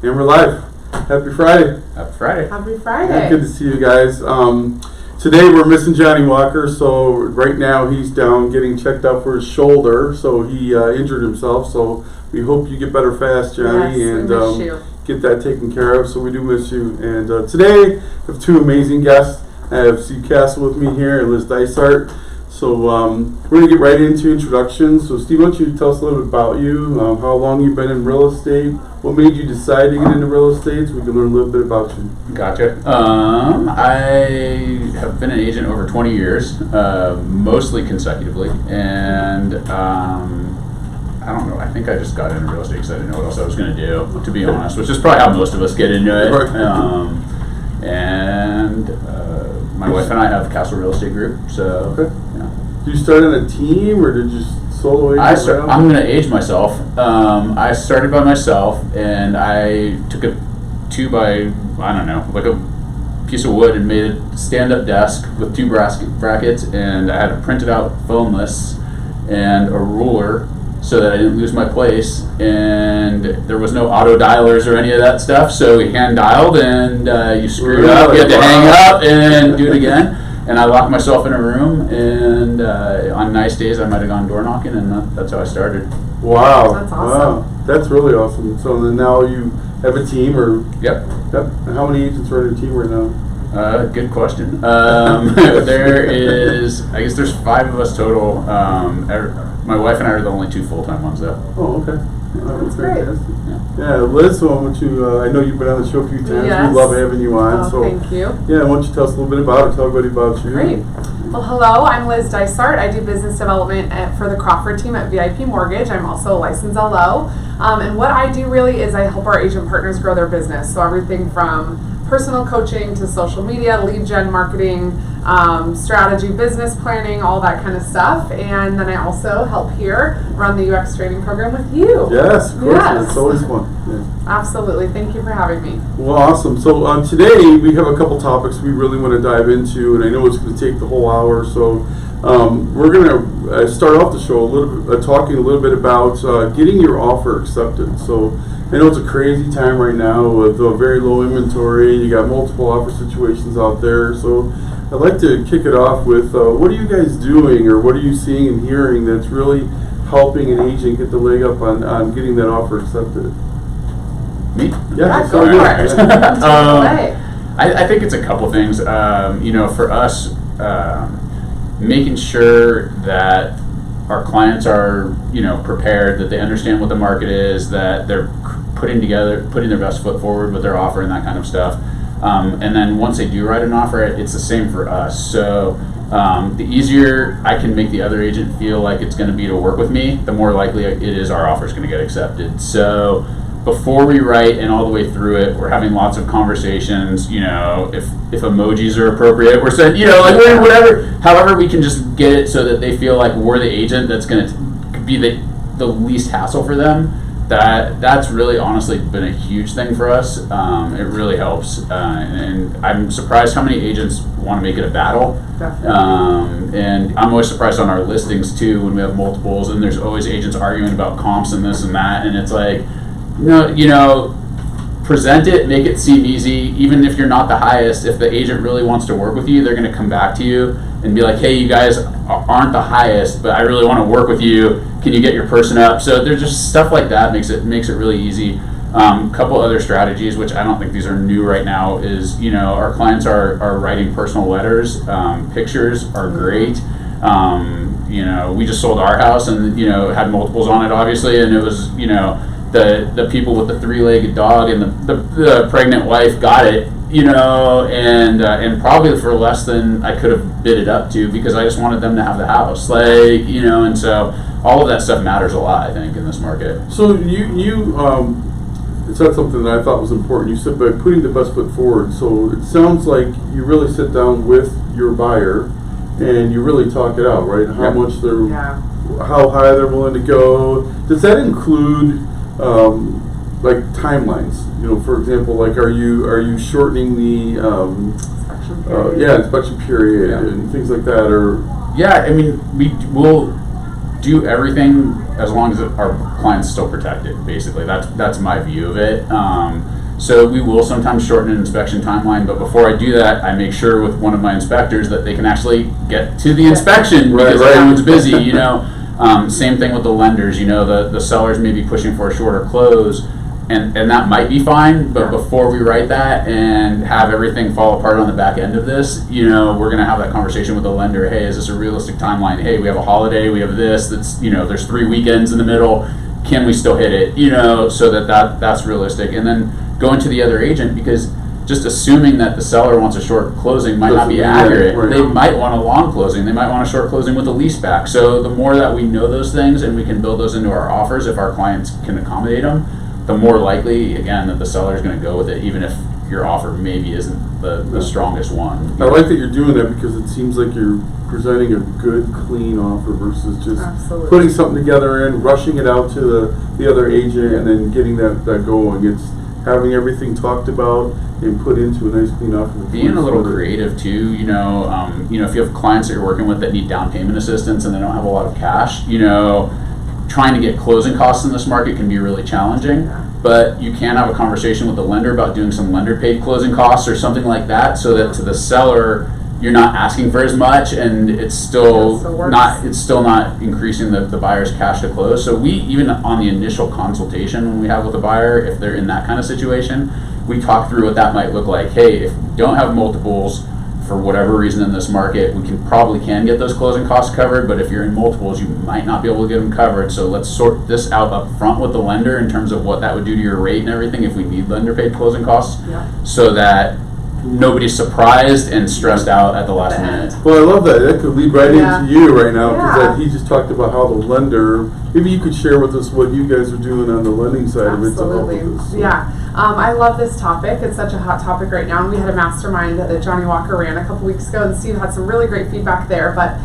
And we're live. Happy Friday. Happy Friday. Happy Friday. Yeah, good to see you guys. Today we're missing Johnny Walker, so right now he's down getting checked out for his shoulder. So he injured himself. So we hope you get better fast, Johnny, Yes, and we miss you. get that taken care of. So we do miss you. And today I have two amazing guests. I have Steve Castle with me here and Liz Dysart. So we're going to get right into introductions. So Steve, why don't you tell us a little bit about you, how long you've been in real estate, what made you decide to get into real estate, so we can learn a little bit about you. Gotcha. I have been an agent over 20 years, mostly consecutively, and I don't know, I think I just got into real estate because I didn't know what else I was going to do, to be honest, which is probably how most of us get into it. My wife and I have the Castle Real Estate Group, so yeah. Did you start on a team, or did you solo agent? I'm going to age myself. I started by myself, and I took a 2x, I don't know, like a piece of wood and made a stand-up desk with two brackets, and I had a printed out phone list and a ruler so that I didn't lose my place, and there was no auto dialers or any of that stuff, so we hand dialed, and you screwed up, you had to hang up and do it again. And I locked myself in a room, and on nice days I might have gone door knocking, and that's how I started. Wow. That's awesome. Wow. That's really awesome. So then now you have a team, or? Yep. And how many agents are on your team right now? Good question. There is, I guess there's 5 of us total. My wife and I are the only 2 full-time ones, though. Oh, okay. That's great. Yeah, Liz, so I want you, I know you've been on the show a few times. Yes. We love having you on. Oh, so thank you. Yeah, why don't you tell us a little bit about it? Tell everybody about you. Great. Well, hello, I'm Liz Dysart. I do business development for the Crawford team at VIP Mortgage. I'm also a licensed LO. And what I do really is I help our agent partners grow their business. So everything from personal coaching to social media, lead gen marketing, strategy, business planning, all that kind of stuff. And then I also help here run the UX training program with you. Yes, of course. Yes. It's always fun. Yeah. Absolutely. Thank you for having me. Well, awesome. So today we have a couple topics we really want to dive into, and I know it's going to take the whole hour. So we're going to start off the show a little bit, talking a little bit about getting your offer accepted. So I know it's a crazy time right now with very low inventory. You got multiple offer situations out there. So I'd like to kick it off with what are you guys doing, or what are you seeing and hearing that's really helping an agent get the leg up on getting that offer accepted? Me? Yeah, go for it. Take it away. I think it's a couple things. For us, making sure that our clients are, prepared, that they understand what the market is, that they're putting their best foot forward with their offer and that kind of stuff. And then once they do write an offer, it's the same for us. So the easier I can make the other agent feel like it's going to be to work with me, the more likely it is our offer is going to get accepted. So before we write and all the way through it, we're having lots of conversations. If emojis are appropriate, we're saying, whatever. However, we can just get it so that they feel like we're the agent that's going to be the least hassle for them. That's really honestly been a huge thing for us. It really helps, and I'm surprised how many agents want to make it a battle. And I'm always surprised on our listings too when we have multiples, and there's always agents arguing about comps and this and that, and it's like, no, present it, make it seem easy. Even if you're not the highest, if the agent really wants to work with you, they're going to come back to you and be like, hey, you guys aren't the highest, but I really want to work with you. Can you get your person up? So there's just stuff like that makes it really easy. Couple other strategies, which I don't think these are new right now, is our clients are writing personal letters. Pictures are great. We just sold our house and had multiples on it, obviously, and it was the people with the 3-legged dog and the pregnant wife got it, and probably for less than I could have bid it up to, because I just wanted them to have the house, and so all of that stuff matters a lot, I think, in this market. So you said something that I thought was important. You said by putting the best foot forward. So it sounds like you really sit down with your buyer and you really talk it out, right? How much how high they're willing to go. Does that include like timelines? For example, like are you shortening the inspection period and things like that, or? Yeah, I mean, we'll do everything as long as our client's still protected. Basically, that's my view of it. So we will sometimes shorten an inspection timeline, but before I do that, I make sure with one of my inspectors that they can actually get to the inspection because everyone's busy, you know. Same thing with the lenders, you know, the sellers may be pushing for a shorter close, and that might be fine, but before we write that and have everything fall apart on the back end of this, you know, we're going to have that conversation with the lender. Hey, is this a realistic timeline? Hey, we have a holiday, we have this, that's, you know, there's 3 weekends in the middle. Can we still hit it? You know, so that's realistic. And then going to the other agent, because just assuming that the seller wants a short closing might not be accurate. Right. They might want a long closing. They might want a short closing with a lease back. So the more that we know those things and we can build those into our offers, if our clients can accommodate them, the more likely, again, that the seller is going to go with it, even if your offer maybe isn't the strongest one. I like that you're doing that because it seems like you're presenting a good, clean offer versus just putting something together and rushing it out to the other agent and then getting that going. It's having everything talked about and put into a nice, clean offer. Being a little creative too, you know, if you have clients that you're working with that need down payment assistance and they don't have a lot of cash, you know, trying to get closing costs in this market can be really challenging, but you can have a conversation with the lender about doing some lender paid closing costs or something like that, so that to the seller you're not asking for as much and it's still not increasing the buyer's cash to close. So we, even on the initial consultation when we have with a buyer, if they're in that kind of situation, we talk through what that might look like. Hey, if we don't have multiples for whatever reason in this market, we probably can get those closing costs covered, but if you're in multiples, you might not be able to get them covered. So let's sort this out up front with the lender in terms of what that would do to your rate and everything if we need lender paid closing costs, so that nobody's surprised and stressed out at the last minute. Well, I love that. That could lead right into you right now, because he just talked about how the lender, maybe you could share with us what you guys are doing on the lending side of it to help with this. So. I love this topic. It's such a hot topic right now, and we had a mastermind that Johnny Walker ran a couple weeks ago, and Steve had some really great feedback there, but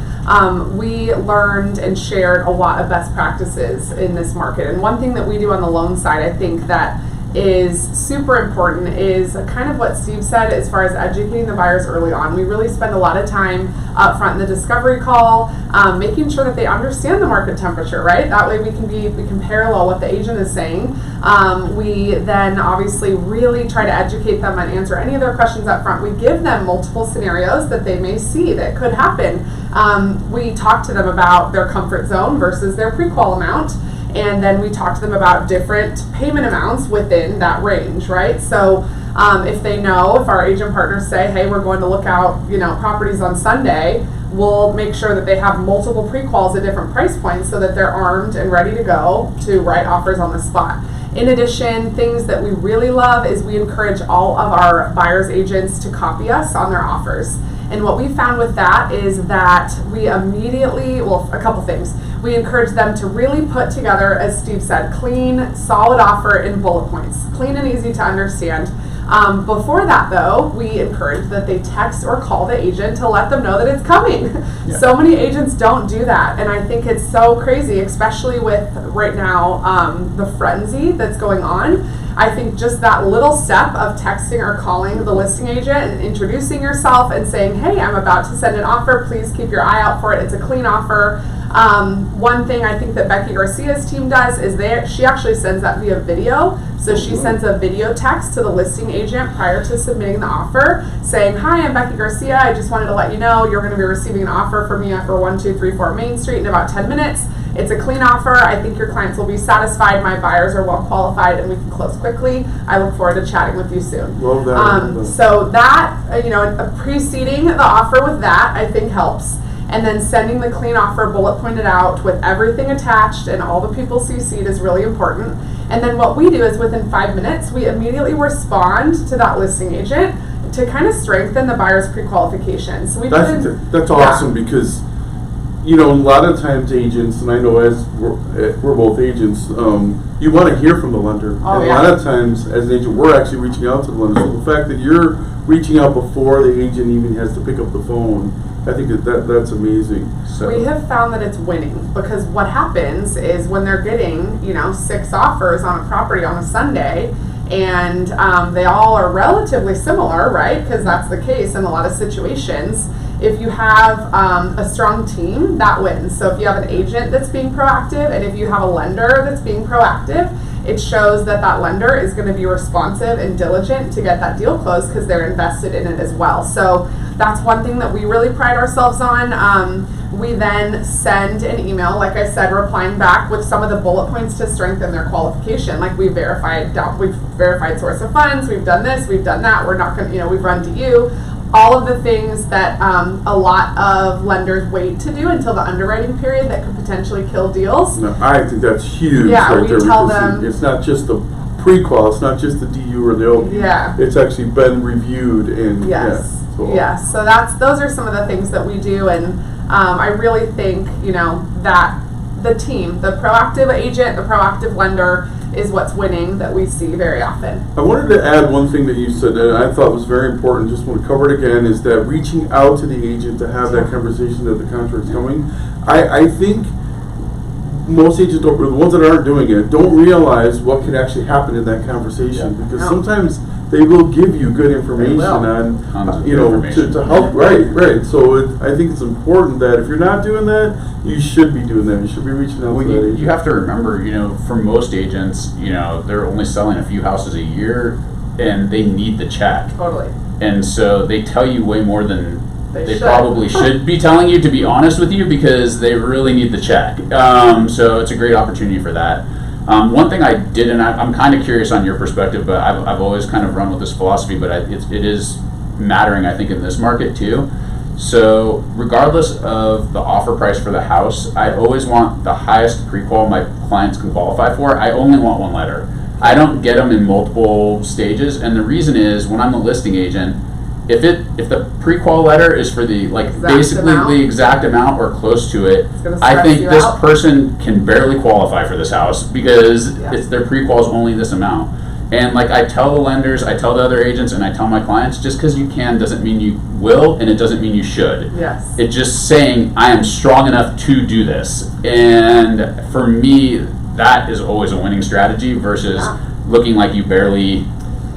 we learned and shared a lot of best practices in this market. And one thing that we do on the loan side, I think that is super important, is kind of what Steve said as far as educating the buyers early on. We really spend a lot of time up front in the discovery call, making sure that they understand the market temperature, right? That way we can parallel what the agent is saying. We then obviously really try to educate them and answer any of their questions up front. We give them multiple scenarios that they may see that could happen. We talk to them about their comfort zone versus their pre-qual amount. And then we talk to them about different payment amounts within that range, right? So if they know, if our agent partners say, hey, we're going to look out, properties on Sunday, we'll make sure that they have multiple pre-quals at different price points so that they're armed and ready to go to write offers on the spot. In addition, things that we really love is we encourage all of our buyers agents to copy us on their offers. And what we found with that is that we immediately, a couple things. We encourage them to really put together, as Steve said, clean, solid offer in bullet points, clean and easy to understand. Before that, though, we encourage that they text or call the agent to let them know that it's coming. Yeah. So many agents don't do that, and I think it's so crazy, especially with right now the frenzy that's going on. I think just that little step of texting or calling the listing agent and introducing yourself and saying, hey, I'm about to send an offer, please keep your eye out for it, it's a clean offer. One thing I think that Becky Garcia's team does is she actually sends that via video. So she sends a video text to the listing agent prior to submitting the offer saying, hi, I'm Becky Garcia. I just wanted to let you know you're going to be receiving an offer from me for 1234 Main Street in about 10 minutes. It's a clean offer. I think your clients will be satisfied. My buyers are well qualified and we can close quickly. I look forward to chatting with you soon. Love that. So that, preceding the offer with that, I think helps. And then sending the clean offer bullet pointed out with everything attached and all the people CC'd is really important. And then what we do is within 5 minutes, we immediately respond to that listing agent to kind of strengthen the buyer's pre-qualification. So that's awesome because, a lot of times agents, and I know as we're both agents, you want to hear from the lender. A lot of times as an agent, we're actually reaching out to the lender. So the fact that you're reaching out before the agent even has to pick up the phone, I think that's amazing. So we have found that it's winning because what happens is when they're getting, 6 offers on a property on a Sunday and they all are relatively similar, right? Because that's the case in a lot of situations. if you have a strong team, that wins. So if you have an agent that's being proactive, and if you have a lender that's being proactive, it shows that that lender is going to be responsive and diligent to get that deal closed because they're invested in it as well. So that's one thing that we really pride ourselves on. We then send an email, like I said, replying back with some of the bullet points to strengthen their qualification. Like we've verified source of funds, we've done this, we've done that, we're not going to, we've run to you. All of the things that a lot of lenders wait to do until the underwriting period that could potentially kill deals. No, I think that's huge. Yeah, right we there, tell because them. it's not just the pre-qual, it's not just the DU or the OP. Yeah. It's actually been reviewed and Yes. yeah. So. Yes. So those are some of the things that we do, and I really think that the team, the proactive agent, the proactive lender, is what's winning that we see very often. I wanted to add one thing that you said that I thought was very important, just want to cover it again, is that reaching out to the agent to have that conversation that the contract's coming. I think most agents, or the ones that aren't doing it, don't realize what can actually happen in that conversation, because sometimes they will give you good information on, to help. Right. So I think it's important that if you're not doing that, you should be doing that. You should be reaching out to that agent. You have to remember, for most agents, they're only selling a few houses a year, and they need the check. Totally. And so they tell you way more than they should. probably should be telling you, to be honest with you, because they really need the check. So it's a great opportunity for that. One thing I did, and I'm kind of curious on your perspective, but I've always kind of run with this philosophy, but it is mattering, I think, in this market too. So regardless of the offer price for the house, I always want the highest pre-qual my clients can qualify for. I only want one letter. I don't get them in multiple stages, and the reason is, when I'm a listing agent, if the pre-qual letter is for the the exact amount or close to it, I think this person can barely qualify for this house because their pre-qual is only this amount. And I tell the lenders, I tell the other agents, and I tell my clients, just because you can doesn't mean you will, and it doesn't mean you should. Yes. It's just saying, I am strong enough to do this. And for me, that is always a winning strategy versus looking like you barely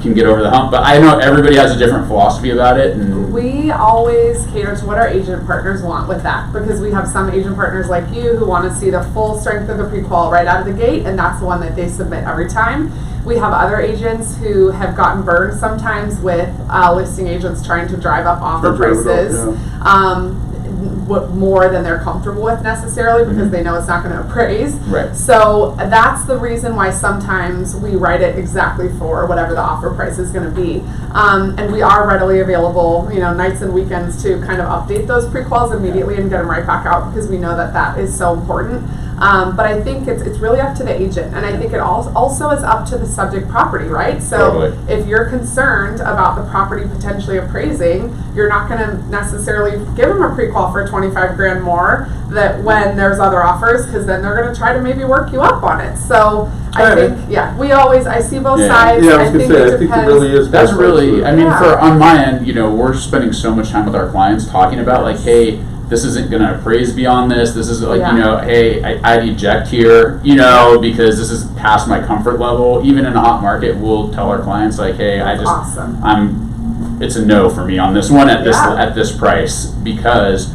can get over the hump. But I know everybody has a different philosophy about it, and we always cater to what our agent partners want with that, because we have some agent partners like you who want to see the full strength of the pre-qual right out of the gate, and that's the one that they submit every time. We have other agents who have gotten burned sometimes with listing agents trying to drive up offer prices more than they're comfortable with necessarily, because they know it's not going to appraise. Right. So that's the reason why sometimes we write it exactly for whatever the offer price is going to be. And we are readily available, nights and weekends to kind of update those pre-quals immediately and get them right back out, because we know that is so important. But I think it's really up to the agent, and I think it also is up to the subject property, right? So if you're concerned about the property potentially appraising, you're not going to necessarily give them a pre-qual for $25,000 more that when there's other offers, because then they're going to try to maybe work you up on it. So I think, I see both sides. Yeah, I think it really is. That's really, on my end, we're spending so much time with our clients talking about hey, this isn't going to appraise beyond this. This is hey, I'd eject here, because this is past my comfort level. Even in a hot market, we'll tell our clients hey, it's a no for me on this one at this price, because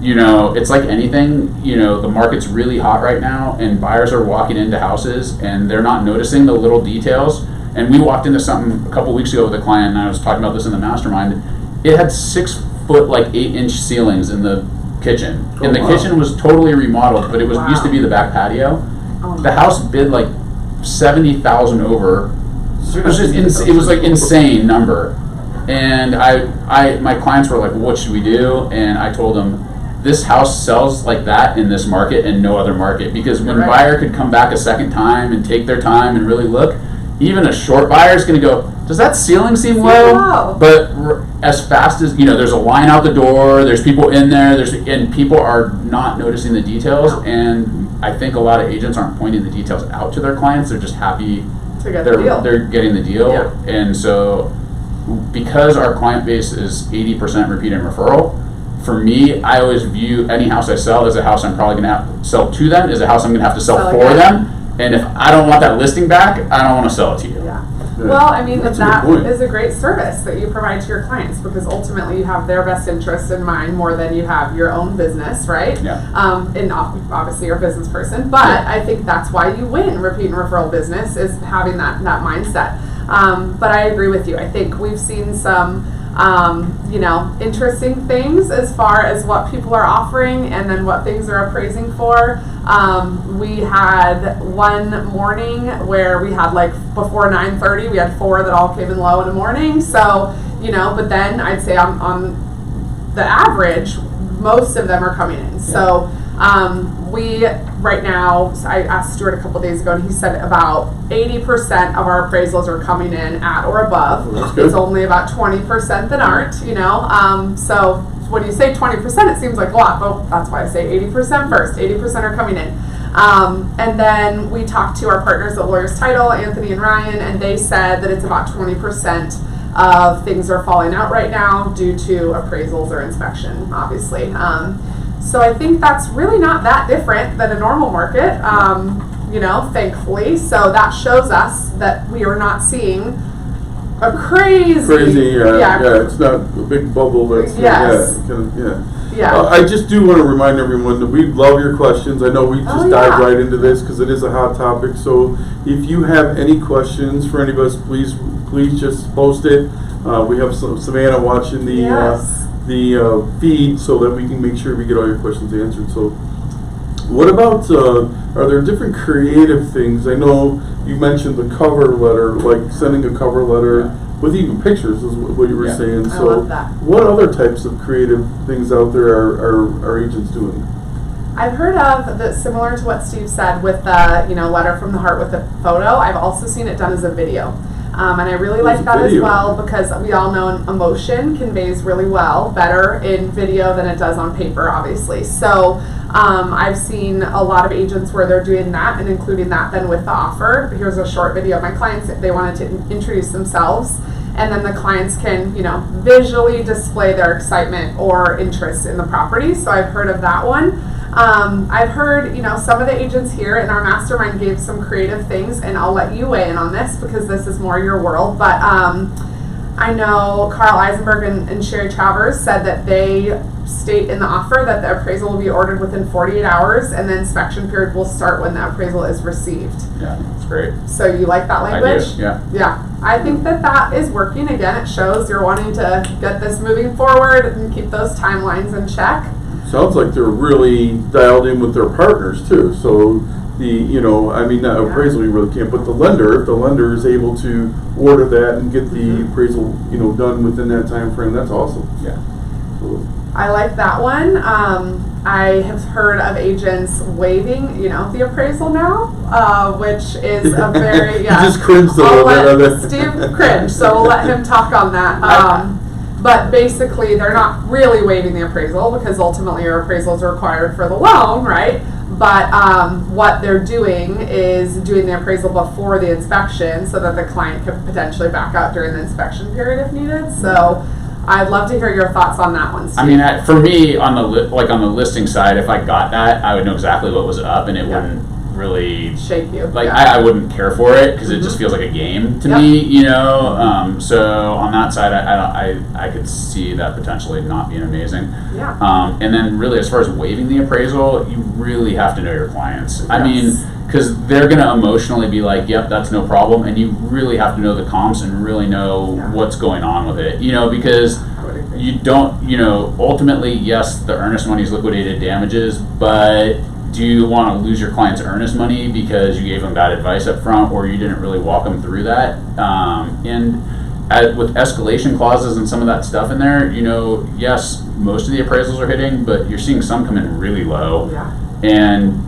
it's like anything, the market's really hot right now, and buyers are walking into houses and they're not noticing the little details. And we walked into something a couple weeks ago with a client, and I was talking about this in the mastermind. It had 6 foot 8-inch ceilings in the kitchen, and the kitchen was totally remodeled, but it used to be the back patio. The house bid $70,000 over. It was just it was insane number. And my clients were like, what should we do? And I told them, this house sells like that in this market and no other market, because when a buyer could come back a second time and take their time and really look, even a short buyer is going to go, does that ceiling seem low? But as fast as, there's a line out the door, there's people in there, and people are not noticing the details. And I think a lot of agents aren't pointing the details out to their clients. They're just happy to get the deal. They're getting the deal. Yeah. And so because our client base is 80% repeat and referral, for me, I always view any house I sell as a house I'm probably going to have to sell to them, is a house I'm going to have to sell for them. And if I don't want that listing back, I don't want to sell it to you. Yeah. Yeah. Well, I mean, That's a that good point. is a great service that you provide to your clients because ultimately you have their best interest in mind more than you have your own business, right? Yeah. And obviously you're a business person, but I think that's why you win repeat and referral business is having that mindset. But I agree with you. I think we've seen some interesting things as far as what people are offering and then what things are appraising for. We had one morning where we had like before 9:30, we had 4 that all came in low in the morning. So, but then I'd say on the average, most of them are coming in. So, we right now, I asked Stuart a couple days ago and he said about 80% of our appraisals are coming in at or above. That's good. It's only about 20% that aren't, so when you say 20%, it seems like a lot, but that's why I say 80% first. 80% are coming in. And then we talked to our partners at Lawyers Title, Anthony and Ryan, and they said that it's about 20% of things are falling out right now due to appraisals or inspection, obviously. So I think that's really not that different than a normal market, thankfully. So that shows us that we are not seeing a crazy, it's not a big bubble that's, Yes. Yeah. I just do want to remind everyone that we love your questions. I know we just dive right into this because it is a hot topic. So if you have any questions for any of us, please just post it. We have Savannah watching the feed so that we can make sure we get all your questions answered. So what about, are there different creative things? I know you mentioned the cover letter, like sending a cover letter with even pictures is what you were saying. I So love that. what other types of creative things out there are agents doing? I've heard of that similar to what Steve said with the letter from the heart with a photo. I've also seen it done as a video. And I really like that as well because we all know emotion conveys really better in video than it does on paper, obviously. So I've seen a lot of agents where they're doing that and including that then with the offer. Here's a short video of my clients if they wanted to introduce themselves. And then the clients can, visually display their excitement or interest in the property. So I've heard of that one. I've heard, some of the agents here in our mastermind gave some creative things, and I'll let you weigh in on this because this is more your world. But I know Carl Eisenberg and Sherry Travers said that they state in the offer that the appraisal will be ordered within 48 hours, and the inspection period will start when the appraisal is received. Yeah, that's great. So you like that language? I do, yeah. Yeah, I think that is working. Again, it shows you're wanting to get this moving forward and keep those timelines in check. Sounds like they're really dialed in with their partners too. So appraisal you really can't, but the lender, if the lender is able to order that and get the appraisal, done within that time frame, that's awesome. Yeah. So, I like that one. I have heard of agents waiving, the appraisal now, which is a very, You just cringed a little bit on that. Steve cringed, so we'll let him talk on that. But basically, they're not really waiving the appraisal because ultimately your appraisals are required for the loan, right? But what they're doing is doing the appraisal before the inspection so that the client could potentially back out during the inspection period if needed. So I'd love to hear your thoughts on that one, Steve. I mean, for me, on the listing side, if I got that, I would know exactly what was up, and it wouldn't really shake you. I wouldn't care for it because it just feels like a game to me, So on that side, I could see that potentially not being amazing. Yeah. And then really, as far as waiving the appraisal, you really have to know your clients. I mean, because they're going to emotionally be like, "Yep, that's no problem," and you really have to know the comps and really know what's going on with it. Because you don't, ultimately, yes, the earnest money is liquidated damages, but do you want to lose your client's earnest money because you gave them bad advice up front or you didn't really walk them through that? With escalation clauses and some of that stuff in there, yes, most of the appraisals are hitting, but you're seeing some come in really low. Yeah. And,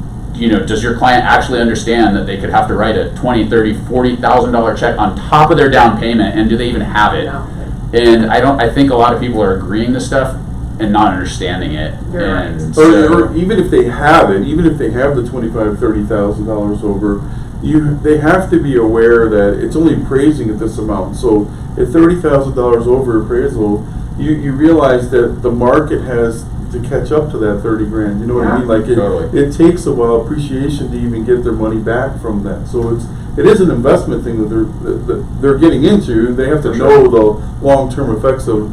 does your client actually understand that they could have to write a $20,000, $30,000, $40,000 check on top of their down payment, and do they even have it? No. And I think a lot of people are agreeing to stuff and not understanding it. And or even if they have it, even if they have the $25,000, $30,000 over, they have to be aware that it's only appraising at this amount. So at $30,000 over appraisal, you realize that the market has to catch up to that 30 grand. You know what I mean? Like it takes a while, appreciation, to even get their money back from that. So it is an investment thing that they're getting into. They have to know the long-term effects of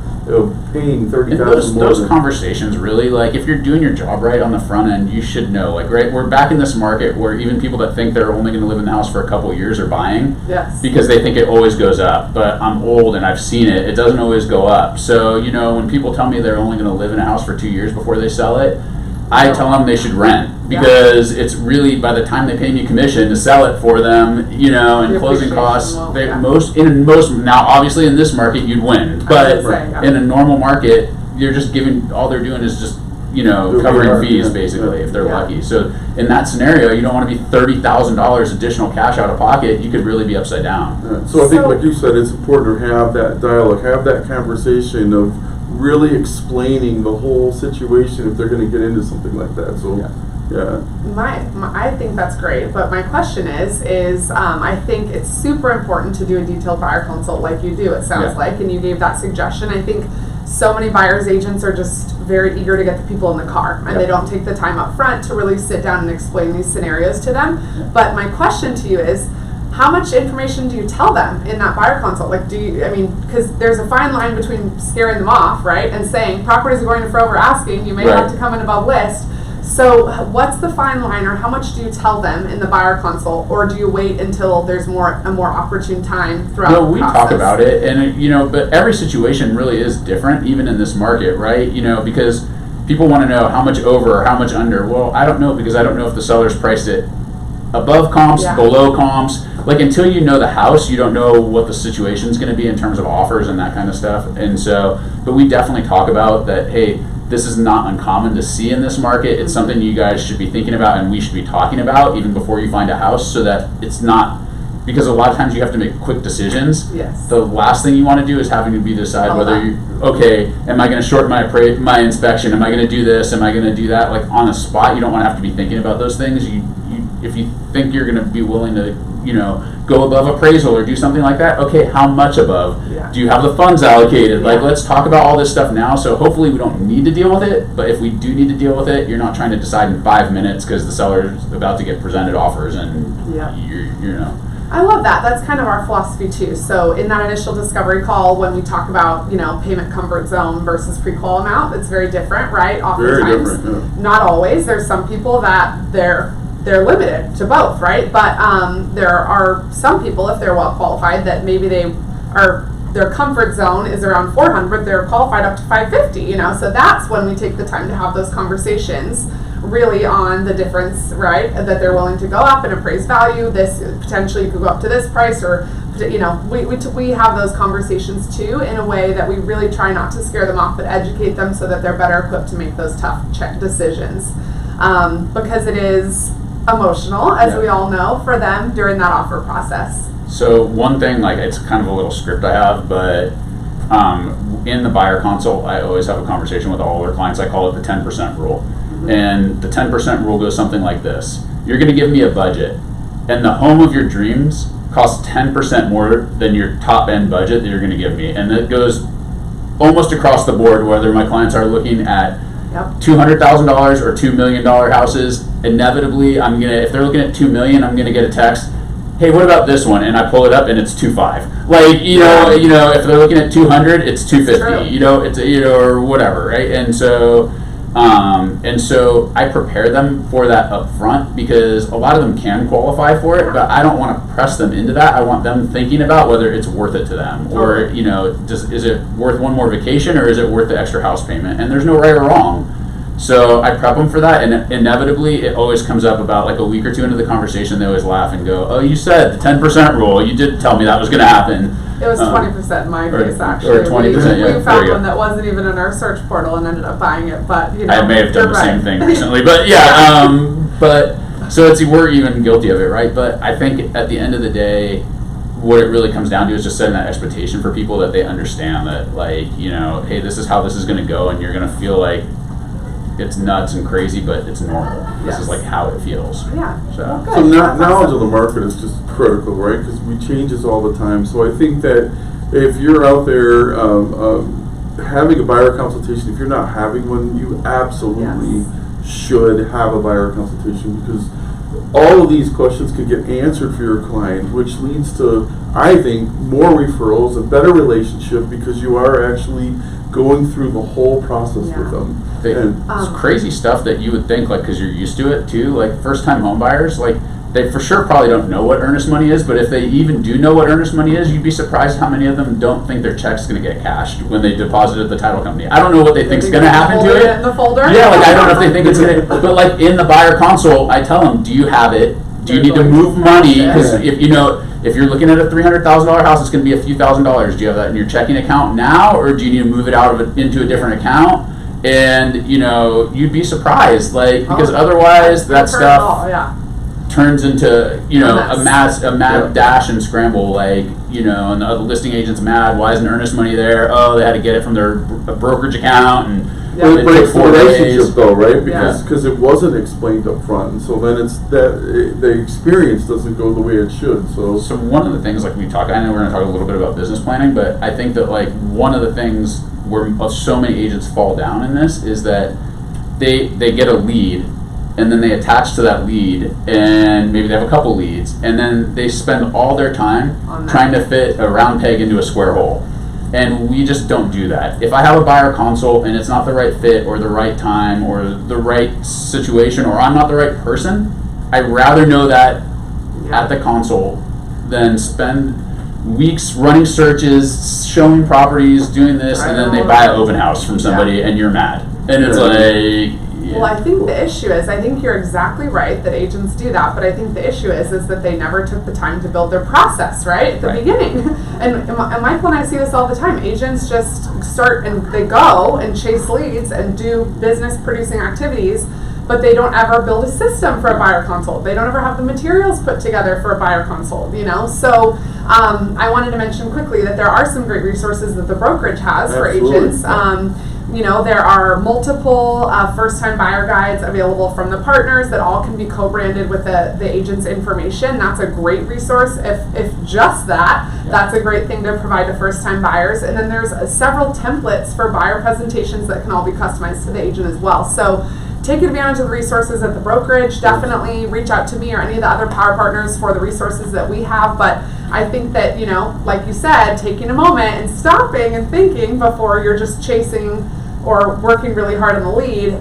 paying $30,000 more. Those conversations really, like, if you're doing your job right on the front end, you should know, like, right, we're back in this market where even people that think they're only going to live in the house for a couple of years are buying, because they think it always goes up. But I'm old and I've seen it doesn't always go up. So, you know, when people tell me they're only going to live in a house for 2 years before they sell it, I tell them they should rent, because it's really, by the time they pay me commission to sell it for them, you know, and closing costs, now obviously in this market you'd win, but in a normal market, you're just giving, all they're doing is just, you know, covering fees basically, if they're lucky. So in that scenario, you don't want to be $30,000 additional cash out of pocket. You could really be upside down. So I think, like you said, it's important to have that dialogue, have that conversation of really explaining the whole situation if they're going to get into something like that. So I think that's great, but my question is I think it's super important to do a detailed buyer consult like you do, it sounds like, and you gave that suggestion. I think so many buyer's agents are just very eager to get the people in the car, and they don't take the time up front to really sit down and explain these scenarios to them. But my question to you is, how much information do you tell them in that buyer consult? Like, because there's a fine line between scaring them off, right, and saying properties are going for over asking, you may have to come in above list. So what's the fine line, or how much do you tell them in the buyer consult, or do you wait until there's a more opportune time throughout the process? We talk about it, and, you know, but every situation really is different, even in this market, right? You know, because people want to know how much over or how much under. Well, I don't know, because I don't know if the seller's priced it above comps, below comps. Like, until you know the house, you don't know what the situation's going to be in terms of offers and that kind of stuff. And so, but we definitely talk about that, hey, this is not uncommon to see in this market. It's something you guys should be thinking about, and we should be talking about even before you find a house, so that it's not, because a lot of times you have to make quick decisions. The last thing you want to do is having to decide whether you, am I going to shorten my inspection? Am I going to do this? Am I going to do that? Like, on the spot, you don't want to have to be thinking about those things. If you think you're going to be willing to, you know, go above appraisal or do something like that, okay, how much above? Do you have the funds allocated? Like, let's talk about all this stuff now. So hopefully we don't need to deal with it, but if we do need to deal with it, you're not trying to decide in 5 minutes because the seller's about to get presented offers, and you know. I love that. That's kind of our philosophy too. So in that initial discovery call, when we talk about, you know, payment comfort zone versus pre-qual amount, it's very different, right? Oftentimes, very different, not always. There's some people that they're limited to both, right? But there are some people, if they're well qualified, that maybe their comfort zone is around 400, they're qualified up to 550, you know? So that's when we take the time to have those conversations really on the difference, right? That they're willing to go up in appraised value. This potentially could go up to this price, or, you know, we have those conversations too, in a way that we really try not to scare them off, but educate them so that they're better equipped to make those tough decisions. Because it is emotional, as we all know, for them during that offer process. So one thing, like, it's kind of a little script I have, but in the buyer consult, I always have a conversation with all our clients. I call it the 10% rule. And the 10% rule goes something like this. You're going to give me a budget, and the home of your dreams costs 10% more than your top end budget that you're going to give me. And that goes almost across the board, whether my clients are looking at $200,000 or $2 million houses. Inevitably, if they're looking at $2 million, I'm going to get a text, hey, what about this one? And I pull it up and it's 2.5. Like, you know, if they're looking at 200, it's 250. You know, it's, you know, or whatever, right? And so I prepare them for that up front, because a lot of them can qualify for it, but I don't want to press them into that. I want them thinking about whether it's worth it to them, or, you know, is it worth one more vacation, or is it worth the extra house payment? And there's no right or wrong. So I prep them for that, and inevitably it always comes up about like a week or two into the conversation. They always laugh and go, "Oh, you said the 10% rule. You did tell me that was going to happen." It was 20% in my case, actually. Or 20%, we found one that wasn't even in our search portal and ended up buying it, but, you know. I may have done the same thing recently, but but so we're even guilty of it, right? But I think at the end of the day, what it really comes down to is just setting that expectation for people, that they understand that, like, you know, hey, this is how this is going to go, and you're going to feel like it's nuts and crazy, but it's normal. This is like how it feels. So knowledge of the market is just critical, right? Because we change this all the time. So I think that if you're out there having a buyer consultation, if you're not having one, you absolutely should have a buyer consultation, because all of these questions could get answered for your client, which leads to, I think, more referrals, a better relationship, because you are actually going through the whole process with them. It's crazy stuff that you would think, like, because you're used to it too, like first-time home buyers, like, they for sure probably don't know what earnest money is, but if they even do know what earnest money is, you'd be surprised how many of them don't think their check's going to get cashed when they deposit at the title company. I don't know what they think is going to happen to it. In the folder? Yeah, like I don't know if they think it's going to, but like in the buyer consult, I tell them, do you have it? Do you need to move money? Because if you're looking at a $300,000 house, it's going to be a few $1,000s. Do you have that in your checking account now, or do you need to move it out of it into a different account? And you'd be surprised, like, because otherwise that stuff turns into a mad dash and scramble, like, and the other listing agent's mad. Why isn't earnest money there? Oh, they had to get it from their brokerage account, and it breaks the relationship though, right? Because it wasn't explained up front, and so then it's that the experience doesn't go the way it should. So one of the things, like I know we're going to talk a little bit about business planning, but I think that like one of the things where so many agents fall down in this is that they get a lead, and then they attach to that lead, and maybe they have a couple leads, and then they spend all their time trying to fit a round peg into a square hole. And we just don't do that. If I have a buyer consult and it's not the right fit or the right time or the right situation, or I'm not the right person, I'd rather know that at the consult than spend weeks running searches, showing properties, doing this, and then they buy an open house from somebody and you're mad. And it's like... Well, I think the issue is, I think you're exactly right that agents do that, but I think the issue is that they never took the time to build their process, right, at the beginning. And Michael and I see this all the time. Agents just start and they go and chase leads and do business producing activities, but they don't ever build a system for a buyer consult. They don't ever have the materials put together for a buyer consult, So I wanted to mention quickly that there are some great resources that the brokerage has for agents. There are multiple first-time buyer guides available from the partners that all can be co-branded with the agent's information. That's a great resource. If just that's a great thing to provide to first-time buyers. And then there's several templates for buyer presentations that can all be customized to the agent as well. So take advantage of the resources at the brokerage. Definitely reach out to me or any of the other power partners for the resources that we have. But I think that, like you said, taking a moment and stopping and thinking before you're just chasing or working really hard on the lead,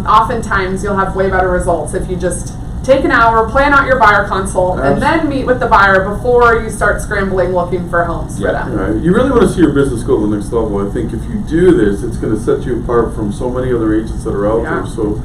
oftentimes you'll have way better results if you just take an hour, plan out your buyer consult, and then meet with the buyer before you start scrambling looking for homes for them. Right. You really want to see your business go to the next level. I think if you do this, it's going to set you apart from so many other agents that are out there. So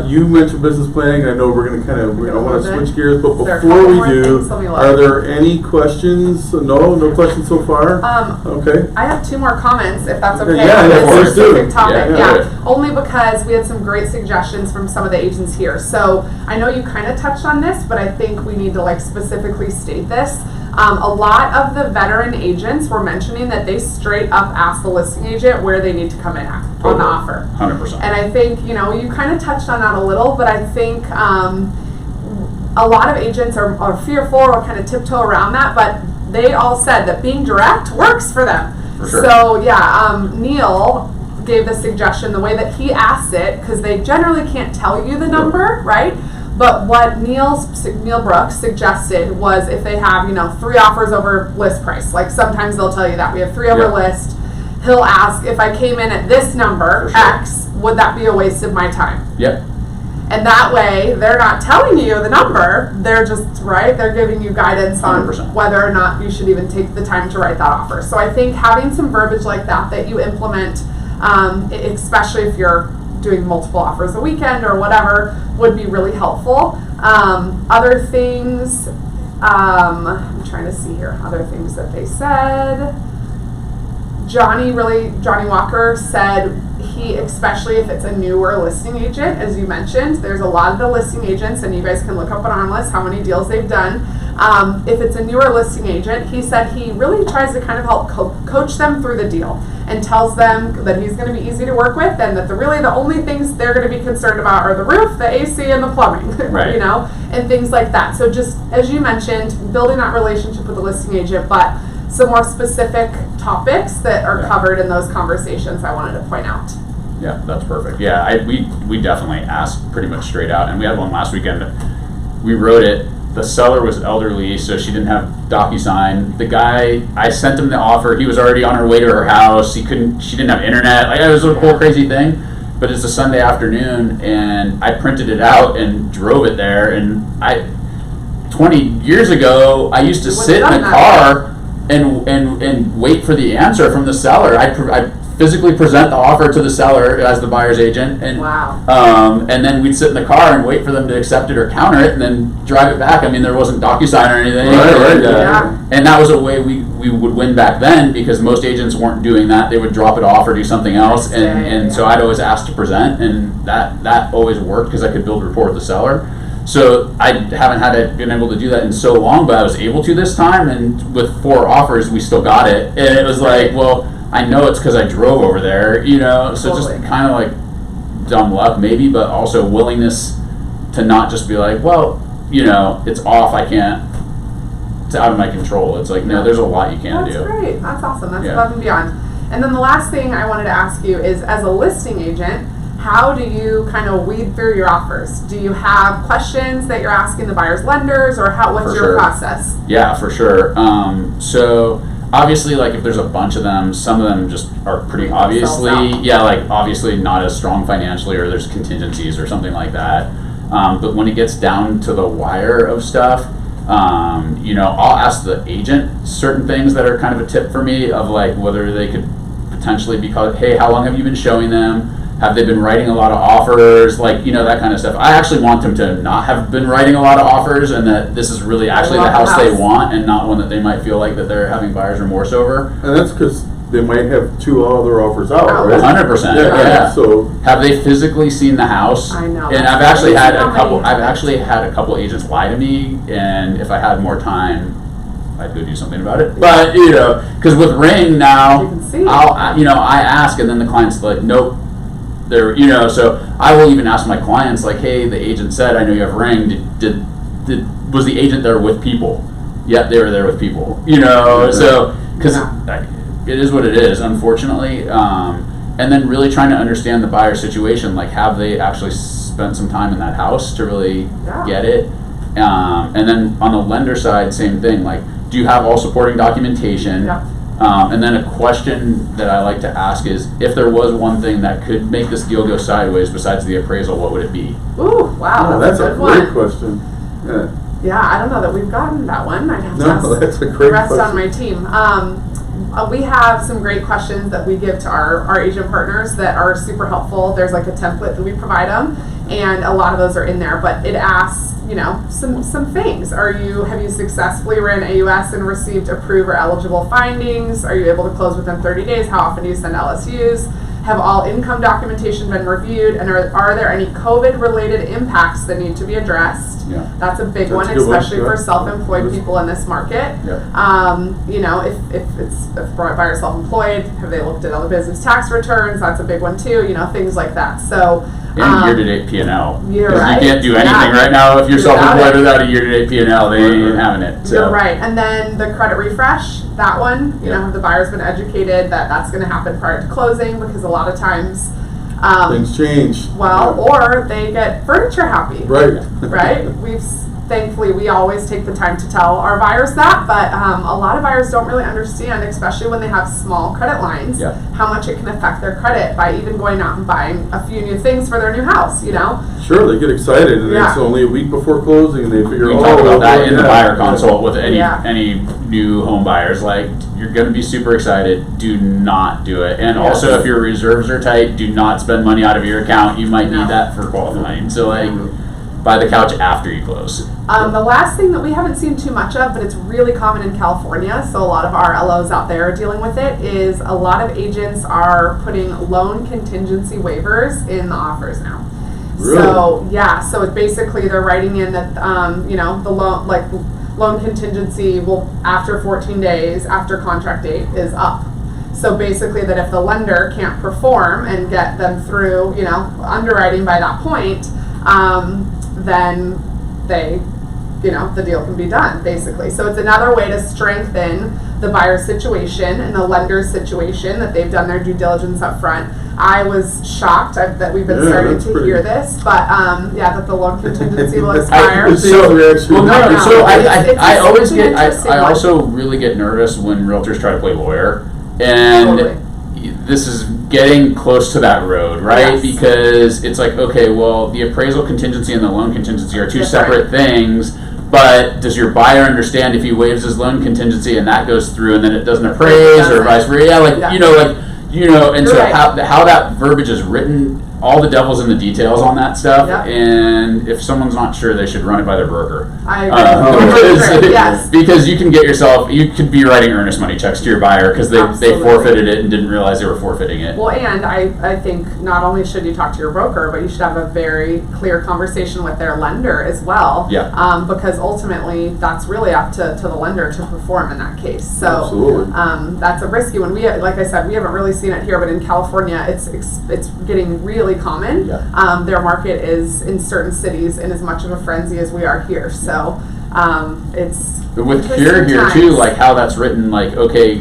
you mentioned business planning. I know we're going to kind of, I want to switch gears, but before we do, are there any questions? No questions so far? Okay. I have two more comments, if that's okay. Yeah, on this specific topic. Yeah. Only because we had some great suggestions from some of the agents here. So I know you kind of touched on this, but I think we need to specifically state this. A lot of the veteran agents were mentioning that they straight up ask the listing agent where they need to come in at on the offer. 100%. And I think, you kind of touched on that a little, but I think a lot of agents are fearful or kind of tiptoe around that, but they all said that being direct works for them. For sure. So Neil gave the suggestion, the way that he asked it, because they generally can't tell you the number, right? But what Neil Brooks suggested was if they have, 3 offers over list price, like sometimes they'll tell you that we have 3 over list, he'll ask, if I came in at this number, X, would that be a waste of my time? Yep. And that way, they're not telling you the number, they're just, they're giving you guidance on 100%. whether or not you should even take the time to write that offer. So I think having some verbiage like that you implement, especially if you're doing multiple offers a weekend or whatever, would be really helpful. Other things, I'm trying to see here, other things that they said. Johnny Walker said especially if it's a newer listing agent, as you mentioned, there's a lot of the listing agents, and you guys can look up on our list how many deals they've done. If it's a newer listing agent, he said he really tries to kind of help coach them through the deal and tells them that he's going to be easy to work with, and that the only things they're going to be concerned about are the roof, the AC, and the plumbing, right. And things like that. So just, as you mentioned, building that relationship with the listing agent, but some more specific topics that are covered in those conversations I wanted to point out. Yeah, that's perfect. Yeah, we definitely asked pretty much straight out, and we had one last weekend. We wrote it. The seller was elderly, so she didn't have DocuSign. The guy, I sent him the offer. He was already on her way to her house. She didn't have internet. Like, it was a whole crazy thing. But it's a Sunday afternoon, and I printed it out and drove it there. And 20 years ago, I used to sit in the car and wait for the answer from the seller. I physically present the offer to the seller as the buyer's agent, and and then we'd sit in the car and wait for them to accept it or counter it, and then drive it back. I mean, there wasn't DocuSign or anything, and that was a way we would win back then, because most agents weren't doing that. They would drop it off or do something else, and so I'd always ask to present, and that always worked because I could build rapport with the seller. So I haven't been able to do that in so long, but I was able to this time, and with 4 offers, we still got it, and it was like, well, I know it's because I drove over there, so just kind of like dumb luck maybe, but also willingness to not just be like, well, it's off, I can't, it's out of my control. It's like, no, there's a lot you can do. That's great. That's awesome. That's above and beyond. And then the last thing I wanted to ask you is, as a listing agent, how do you kind of weed through your offers? Do you have questions that you're asking the buyer's lenders, or what's your process? Yeah, for sure. So obviously, like, if there's a bunch of them, some of them just are pretty obviously not as strong financially, or there's contingencies or something like that. But when it gets down to the wire of stuff, I'll ask the agent certain things that are kind of a tip for me, of like whether they could potentially be called, hey, how long have you been showing them? Have they been writing a lot of offers? Like, that kind of stuff. I actually want them to not have been writing a lot of offers, and that this is really actually the house they want, and not one that they might feel like that they're having buyer's remorse over. And that's because they might have 2 other offers out, right? 100%. Yeah. So have they physically seen the house? I know. And I've actually had a couple agents lie to me, and if I had more time, I'd go do something about it. But because with Ring now, I ask, and then the client's like, nope. So I will even ask my clients, like, hey, the agent said, I know you have Ring. Was the agent there with people? Yeah, they were there with people. So because it is what it is, unfortunately. And then really trying to understand the buyer situation, like, have they actually spent some time in that house to really get it? And then on the lender side, same thing. Like, do you have all supporting documentation? Yeah. And then a question that I like to ask is, if there was one thing that could make this deal go sideways besides the appraisal, what would it be? Ooh, wow. That's a great question. Yeah, I don't know that we've gotten that one. I'd have to that's a great rest question. on my team. We have some great questions that we give to our agent partners that are super helpful. There's like a template that we provide them, and a lot of those are in there, but it asks, some things. Have you successfully ran AUS and received approved or eligible findings? Are you able to close within 30 days? How often do you send LSUs? Have all income documentation been reviewed? And are there any COVID-related impacts that need to be addressed? Yeah. That's a big one, especially for self-employed people in this market. Yeah. If buyer self-employed, have they looked at other business tax returns? That's a big one too. Things like that. So. And year-to-date P&L. You're right. You can't do anything right now if you're self-employed without a year-to-date P&L. They ain't having it. So. You're right. And then the credit refresh, that one, have the buyers been educated that that's going to happen prior to closing, because a lot of times things change. Well, or they get furniture happy. Right. Right? Thankfully, we always take the time to tell our buyers that, but a lot of buyers don't really understand, especially when they have small credit lines, how much it can affect their credit by even going out and buying a few new things for their new house, Sure, they get excited, and it's only a week before closing, and they figure, we talk about that in the buyer consult with any new home buyers. Like, you're going to be super excited. Do not do it. And also, if your reserves are tight, do not spend money out of your account. You might need that for qualifying. So, buy the couch after you close. The last thing that we haven't seen too much of, but it's really common in California, so a lot of our LOs out there are dealing with it, is a lot of agents are putting loan contingency waivers in the offers now. Really? So it's basically they're writing in that, the loan contingency will, after 14 days after contract date, is up. So basically that if the lender can't perform and get them through, underwriting by that point, then the deal can be done, basically. So it's another way to strengthen the buyer's situation and the lender's situation, that they've done their due diligence up front. I was shocked that we've been starting to hear this, but that the loan contingency will expire. I always get, I also really get nervous when realtors try to play lawyer, and this is getting close to that road, right? Yes. Because it's like, okay, well, the appraisal contingency and the loan contingency are two separate things. But does your buyer understand if he waives his loan contingency and that goes through and then it doesn't appraise or vice versa? Yeah, and so how that verbiage is written, all the devil's in the details on that stuff. Yep. And if someone's not sure, they should run it by their broker. I agree. Yes. Because you could be writing earnest money checks to your buyer because they forfeited it and didn't realize they were forfeiting it. Well, and I think not only should you talk to your broker, but you should have a very clear conversation with their lender as well. Yeah. Because ultimately, that's really up to the lender to perform in that case. So absolutely. That's a risky one. Like I said, we haven't really seen it here, but in California, it's getting really common. Yeah. Their market is in certain cities in as much of a frenzy as we are here. So it's with here too, like how that's written, like, okay,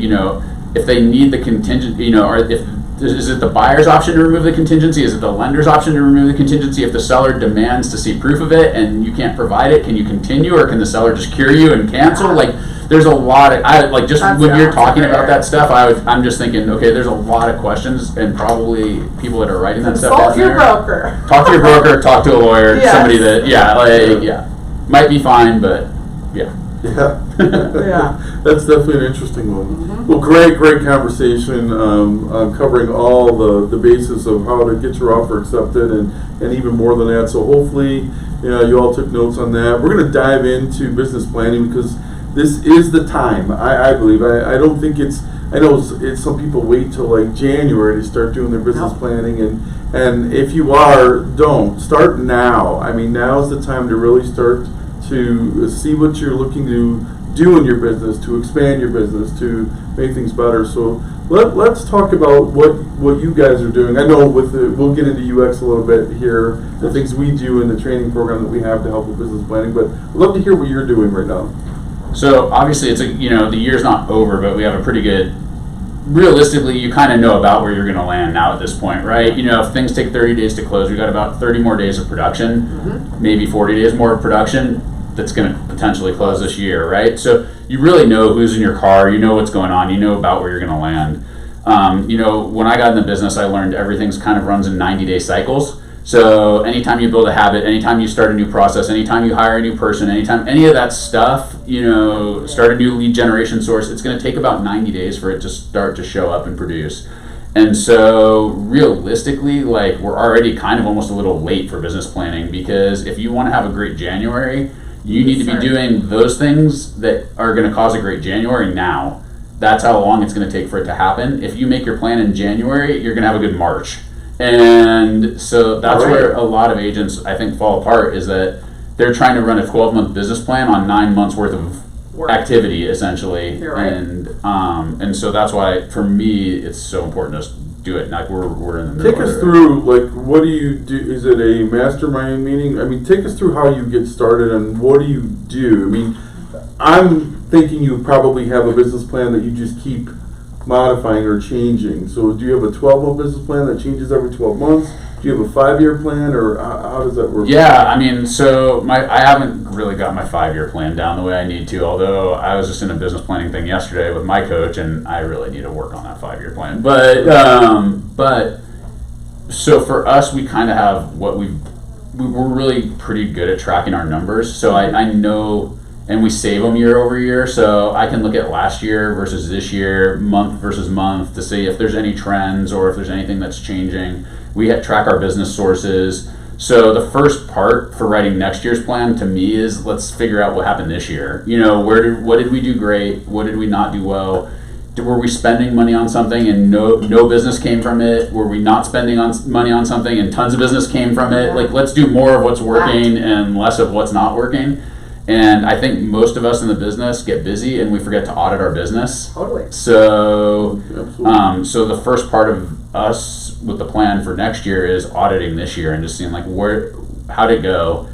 if they need the contingent, or is it the buyer's option to remove the contingency? Is it the lender's option to remove the contingency? If the seller demands to see proof of it and you can't provide it, can you continue, or can the seller just cure you and cancel? Like, there's a lot of, when you're talking about that stuff, I'm just thinking, okay, there's a lot of questions, and probably people that are writing that stuff down there. Talk to your broker. Talk to your broker, talk to a lawyer, yes. Somebody that, might be fine, but yeah. That's definitely an interesting one. Mm-hmm. Well, great conversation, covering all the basis of how to get your offer accepted, and even more than that. So hopefully, you all took notes on that. We're going to dive into business planning because this is the time. I believe. I don't think it's. I know it's some people wait till like January to start doing their business planning, and if you don't start now. I mean, now's the time to really start to see what you're looking to do in your business, to expand your business, to make things better. So let's talk about what you guys are doing. I know we'll get into UX a little bit here, the things we do in the training program that we have to help with business planning, but I'd love to hear what you're doing right now. So obviously it's the year's not over, but we have a pretty good, realistically, you kind of know about where you're going to land now at this point, right? If things take 30 days to close, we got about 30 more days of production, maybe 40 days more of production that's going to potentially close this year, right? So you really know who's in your car, you know what's going on, you know about where you're going to land. When I got in the business, I learned everything's kind of runs in 90-day cycles. So anytime you build a habit, anytime you start a new process, anytime you hire a new person, anytime any of that stuff, start a new lead generation source, it's going to take about 90 days for it to start to show up and produce. And so realistically, like, we're already kind of almost a little late for business planning, because if you want to have a great January, you need to be doing those things that are going to cause a great January now. That's how long it's going to take for it to happen. If you make your plan in January, you're going to have a good March. And so that's where a lot of agents, I think, fall apart, is that they're trying to run a 12-month business plan on 9 months worth of activity, essentially. You're right. And so that's why, for me, it's so important to do it. Like, we're in the middle. Take us through, like, what do you do? Is it a mastermind meeting? I mean, take us through how you get started and what do you do? I mean, I'm thinking you probably have a business plan that you just keep modifying or changing. So do you have a 12-month business plan that changes every 12 months? Do you have a 5-year plan, or how does that work? Yeah, I mean, so I haven't really got my 5-year plan down the way I need to, although I was just in a business planning thing yesterday with my coach, and I really need to work on that 5-year plan. But so for us, we kind of have we're really pretty good at tracking our numbers. So I know, and we save them year over year, so I can look at last year versus this year, month versus month, to see if there's any trends or if there's anything that's changing. We track our business sources. So the first part for writing next year's plan, to me, is let's figure out what happened this year. What did we do great? What did we not do well? Were we spending money on something and no business came from it? Were we not spending money on something and tons of business came from it? Like, let's do more of what's working and less of what's not working. And I think most of us in the business get busy and we forget to audit our business. Totally. So, so the first part of us with the plan for next year is auditing this year and just seeing, like, how'd it go?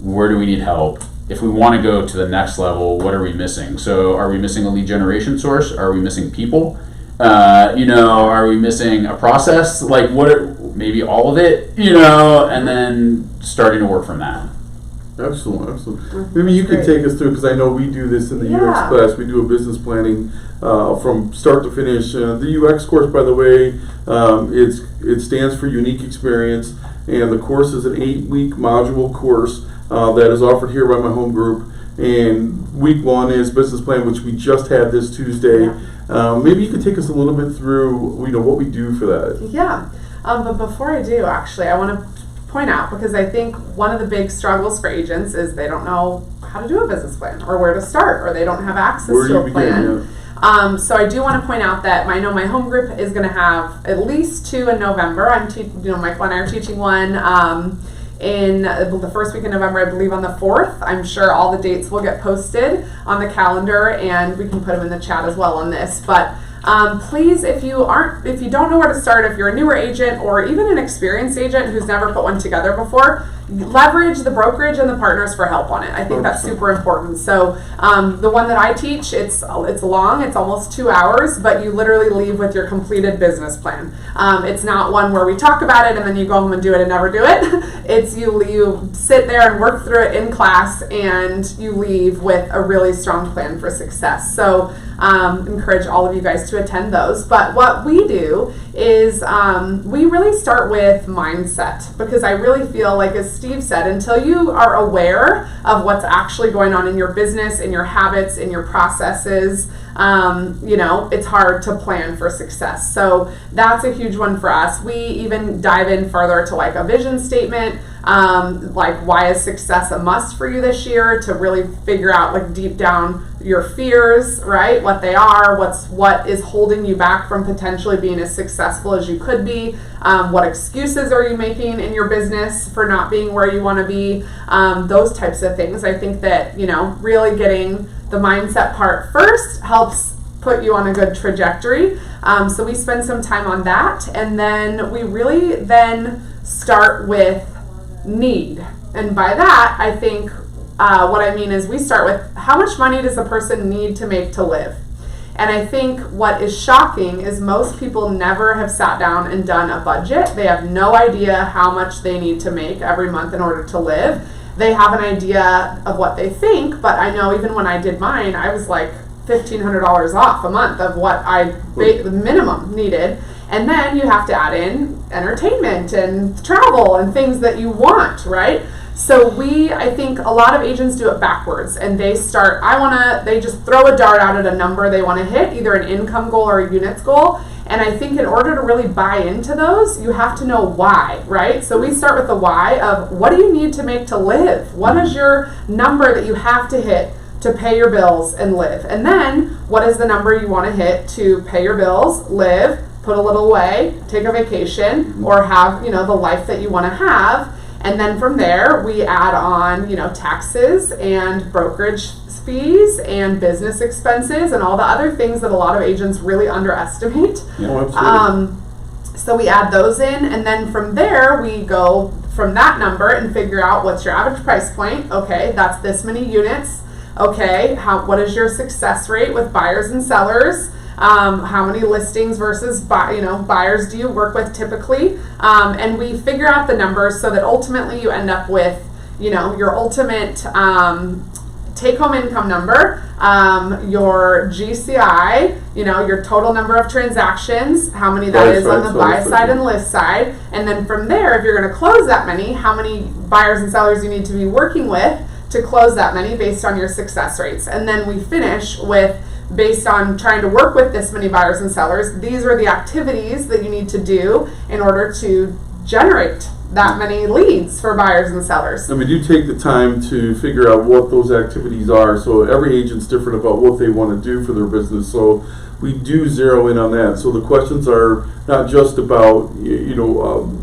Where do we need help? if we want to go to the next level, what are we missing? So are we missing a lead generation source? Are we missing people? Are we missing a process? Like maybe all of it, and then starting to work from that. Excellent. Maybe you could take us through, because I know we do this in the UX class. We do a business planning from start to finish. The UX course, by the way, it stands for Unique Experience, and the course is an 8-week module course that is offered here by my home group. And week 1 is business plan, which we just had this Tuesday. Maybe you could take us a little bit through, what we do for that. Yeah, but before I do, actually, I want to point out, because I think one of the big struggles for agents is they don't know how to do a business plan or where to start, or they don't have access to a plan. So I do want to point out that I know my home group is going to have at least 2 in November. Michael and I are teaching one in the first week in November, I believe on the 4th. I'm sure all the dates will get posted on the calendar, and we can put them in the chat as well on this. But please, if you don't know where to start, if you're a newer agent or even an experienced agent who's never put one together before, leverage the brokerage and the partners for help on it. I think that's super important. So the one that I teach, it's long, it's almost 2 hours, but you literally leave with your completed business plan. It's not one where we talk about it and then you go home and do it and never do it. It's you sit there and work through it in class, and you leave with a really strong plan for success. So encourage all of you guys to attend those. But what we do is we really start with mindset, because I really feel like, as Steve said, until you are aware of what's actually going on in your business, in your habits, in your processes, it's hard to plan for success. So that's a huge one for us. We even dive in further to like a vision statement, like why is success a must for you this year, to really figure out like deep down your fears, right? What they are, what is holding you back from potentially being as successful as you could be. What excuses are you making in your business for not being where you want to be? Those types of things. I think that, really getting the mindset part first helps put you on a good trajectory. So we spend some time on that, and then we really then start with need. And by that, I think what I mean is we start with how much money does the person need to make to live? And I think what is shocking is most people never have sat down and done a budget. They have no idea how much they need to make every month in order to live. They have an idea of what they think, but I know even when I did mine, I was like $1,500 off a month of what the minimum needed. And then you have to add in entertainment and travel and things that you want, right? So I think a lot of agents do it backwards, and they start, they just throw a dart out at a number they want to hit, either an income goal or a units goal. And I think in order to really buy into those, you have to know why, right? So we start with the why of what do you need to make to live? What is your number that you have to hit to pay your bills and live? And then what is the number you want to hit to pay your bills, live, put a little away, take a vacation, or have, the life that you want to have? And then from there, we add on, taxes and brokerage fees and business expenses and all the other things that a lot of agents really underestimate. So we add those in, and then from there, we go from that number and figure out what's your average price point. Okay, that's this many units. Okay, what is your success rate with buyers and sellers? How many listings versus buyers do you work with typically? And we figure out the numbers so that ultimately you end up with, your ultimate take-home income number, your GCI, your total number of transactions, how many that is on the buy side and list side. And then from there, if you're going to close that many, how many buyers and sellers you need to be working with to close that many based on your success rates. And then we finish with, based on trying to work with this many buyers and sellers, these are the activities that you need to do in order to generate that many leads for buyers and sellers. And we do take the time to figure out what those activities are. So every agent's different about what they want to do for their business. So we do zero in on that. So the questions are not just about,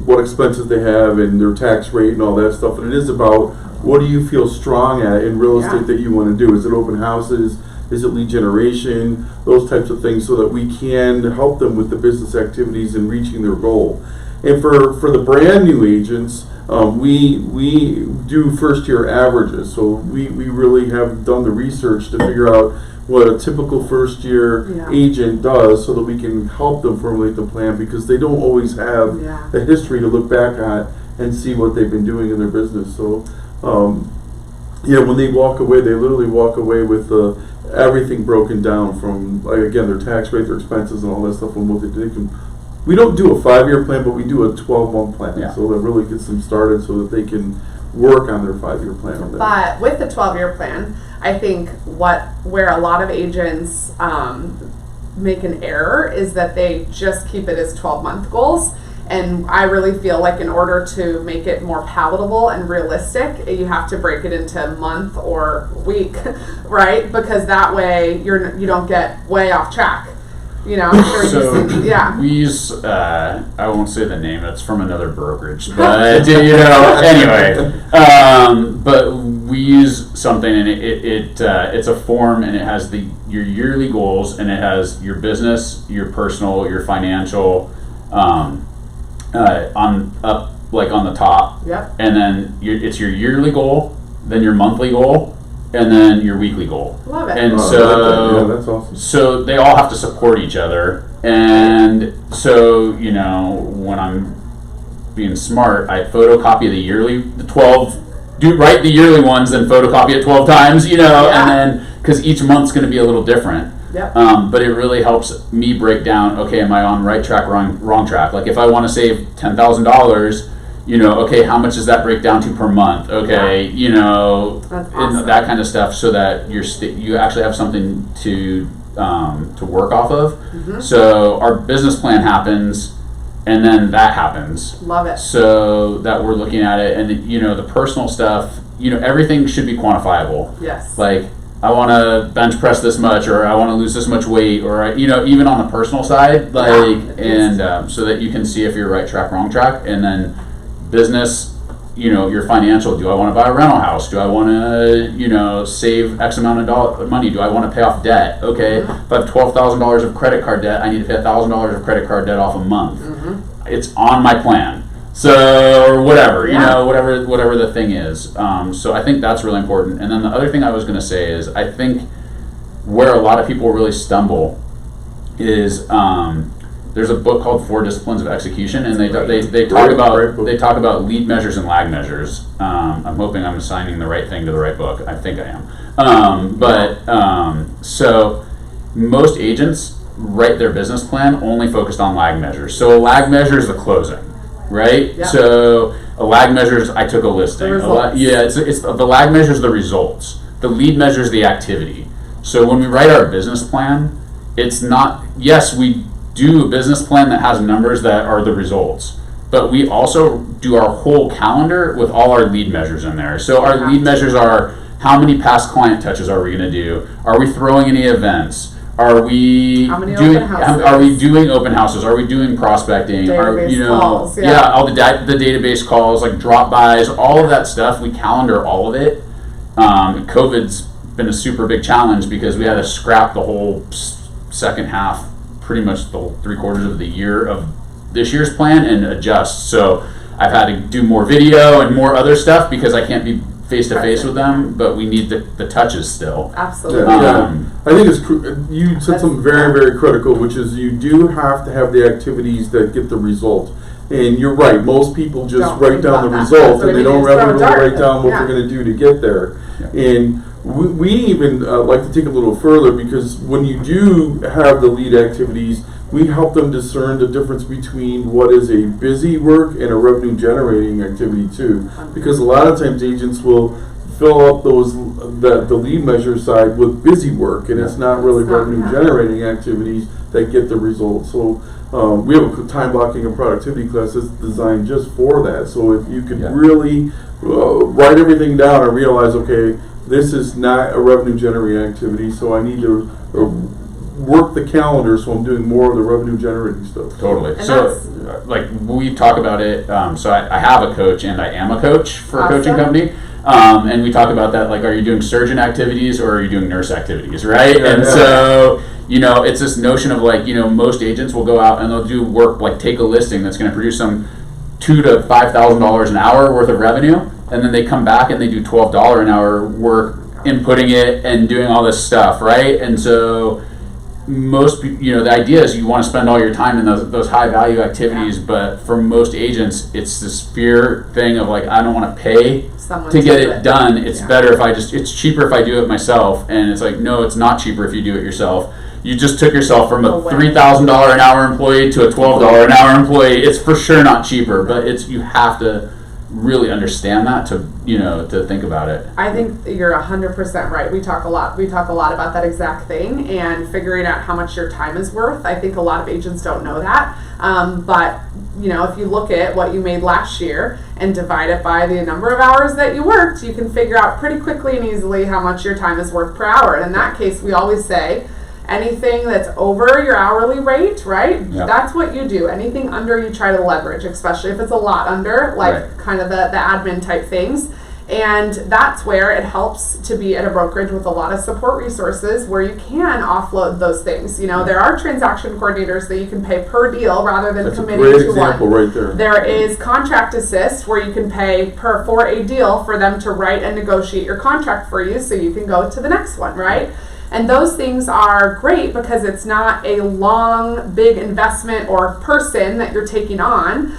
what expenses they have and their tax rate and all that stuff. And it is about what do you feel strong at in real estate that you want to do. Is it open houses? Is it lead generation? Those types of things, so that we can help them with the business activities and reaching their goal. And for the brand new agents, we do first year averages. So we really have done the research to figure out what a typical first year agent does, so that we can help them formulate the plan, because they don't always have a history to look back at and see what they've been doing in their business. So when they walk away, they literally walk away with everything broken down, from, like, again, their tax rate, their expenses, and all that stuff, and what they can. We don't do a 5-year plan, but we do a 12-month plan. Yeah. So that really gets them started, so that they can work on their 5-year plan. On that. But with the 12-year plan, I think where a lot of agents make an error is that they just keep it as 12-month goals. And I really feel like in order to make it more palatable and realistic, you have to break it into month or week, right? Because that way you don't get way off track. You know, I'm sure we use, I won't say the name, it's from another brokerage, but, anyway, but we use something, and it's a form, and it has your yearly goals, and it has your business, your personal, your financial, on the top. Yep. And then it's your yearly goal, then your monthly goal, and then your weekly goal. Love it. And that's awesome. So they all have to support each other. And so, when I'm being smart, I photocopy write the yearly ones, then photocopy it 12 times, and then, because each month's going to be a little different. Yep. But it really helps me break down, okay, am I on right track, wrong track? Like, if I want to save $10,000, okay, how much does that break down to per month? Okay, That's awesome. and that kind of stuff, so that you actually have something to work off of. Mm-hmm. So our business plan happens, and then that happens. Love it. So that we're looking at it, and the personal stuff, everything should be quantifiable. Yes. Like, I want to bench press this much, or I want to lose this much weight, or even on the personal side, so that you can see if you're right track, wrong track. And then business, your financial. Do I want to buy a rental house? Do I want to save X amount of money? Do I want to pay off debt? Okay, if I have $12,000 of credit card debt, I need to pay $1,000 of credit card debt off a month. Mm-hmm. It's on my plan. So, or whatever, whatever the thing is. So I think that's really important. And then the other thing I was going to say is, I think where a lot of people really stumble is, there's a book called 4 Disciplines of Execution, and they talk about lead measures and lag measures. I'm hoping I'm assigning the right thing to the right book. I think I am. So most agents write their business plan only focused on lag measures. So a lag measure is the closing. Right? Yeah. So a lag measures, I took a listing. It's the lag measures the results. The lead measures the activity. So when we write our business plan, it's not, yes, we do a business plan that has numbers that are the results, but we also do our whole calendar with all our lead measures in there. So our lead measures are, how many past client touches are we going to do? Are we throwing any events? Are we doing open houses? Are we doing prospecting? Calls, all the database calls, like drop-bys, all of that stuff. We calendar all of it. COVID's been a super big challenge, because we had to scrap the whole second half, pretty much the whole 3/4 of the year of this year's plan, and adjust. So I've had to do more video and more other stuff, because I can't be face-to-face with them, but we need the touches still. Absolutely. I think you said something very, very critical, which is you do have to have the activities that get the result. And you're right, most people just write down the result, and they don't ever write down what they're going to do to get there. Yeah. And we even like to take a little further, because when you do have the lead activities, we help them discern the difference between what is a busy work and a revenue generating activity too. Because a lot of times agents will fill up the lead measure side with busy work, and it's not really revenue generating activities that get the results. So we have a time blocking and productivity class that's designed just for that. So if you could really write everything down and realize, okay, this is not a revenue generating activity, so I need to work the calendar, so I'm doing more of the revenue generating stuff. Totally. So like we talk about it, so I have a coach, and I am a coach for a coaching company. And we talk about that, like, are you doing surgeon activities or are you doing nurse activities, right? And so, it's this notion of like, most agents will go out and they'll do work, like take a listing that's going to produce some $2,000 to $5,000 an hour worth of revenue, and then they come back and they do $12 an hour work inputting it and doing all this stuff, right? And so most, the idea is you want to spend all your time in those high value activities, but for most agents, it's this fear thing of like, I don't want to pay Someone to get do it done. It's better if it's cheaper if I do it myself. And it's like, no, it's not cheaper if you do it yourself. You just took yourself from a $3,000 an hour employee to a $12 an hour employee. It's for sure not cheaper, but you have to really understand that to think about it. I think you're 100% right. We talk a lot about that exact thing and figuring out how much your time is worth. I think a lot of agents don't know that. But if you look at what you made last year and divide it by the number of hours that you worked, you can figure out pretty quickly and easily how much your time is worth per hour. And in that case, we always say anything that's over your hourly rate, right? Yep. That's what you do. Anything under, you try to leverage, especially if it's a lot under, like kind of the admin type things. And that's where it helps to be at a brokerage with a lot of support resources where you can offload those things. There are transaction coordinators that you can pay per deal rather than committing to one. That's a great example right there. There is contract assist where you can pay for a deal for them to write and negotiate your contract for you so you can go to the next one, right? And those things are great because it's not a long, big investment or person that you're taking on.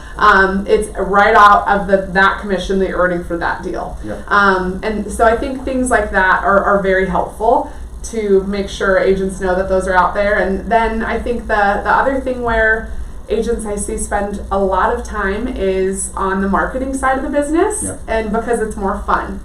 It's right out of that commission that you're earning for that deal. Yep. And so I think things like that are very helpful to make sure agents know that those are out there. And then I think the other thing where agents I see spend a lot of time is on the marketing side of the business, and because it's more fun.